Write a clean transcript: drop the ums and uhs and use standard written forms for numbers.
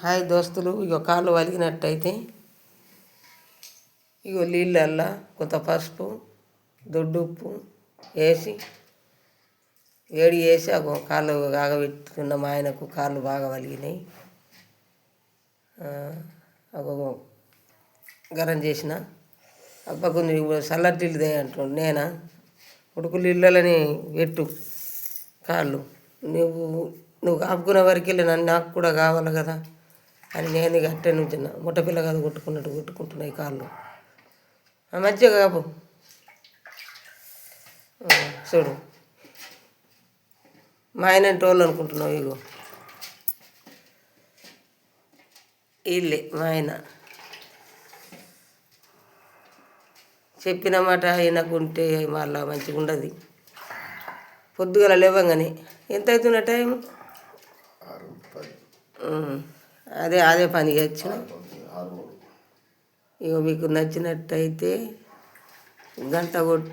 Hi దోస్తులు, ఇగో కాళ్ళు వలిగినట్టయితే ఇగో నీళ్ళల్లో కొంత పసుపు దొడ్డు ఉప్పు వేసి వేడి చేసి అగో కాళ్ళు ఆగబెట్టుకున్న మా ఆయనకు కాళ్ళు బాగా వలిగినాయి. అగో గరం చేసిన అబ్బకు నువ్వు చల్లటి నీళ్ళు అంటుండు. నేనా ఉడుకు నీళ్ళని పెట్టు కాళ్ళు నువ్వు నువ్వు కాపుకునే వరకు వెళ్ళి నాకు కూడా కావాలి కదా అని నేను అట్టే నుంచున్నా. ముట్టపిల్ల కాదు కొట్టుకున్నట్టు కొట్టుకుంటున్నాయి కాళ్ళు. మంచిగా కాపు చూడు. మా ఆయన టోళ్ళు అనుకుంటున్నావు. ఇగో వీళ్ళే మా ఆయన. చెప్పిన మాట వినకుంటే మళ్ళా మంచిగా ఉండదు. పొద్దుగల లేవంగానే ఎంత అవుతున్న టైం అదే పని వచ్చిన. ఇక మీకు నచ్చినట్టయితే గంట కొట్టి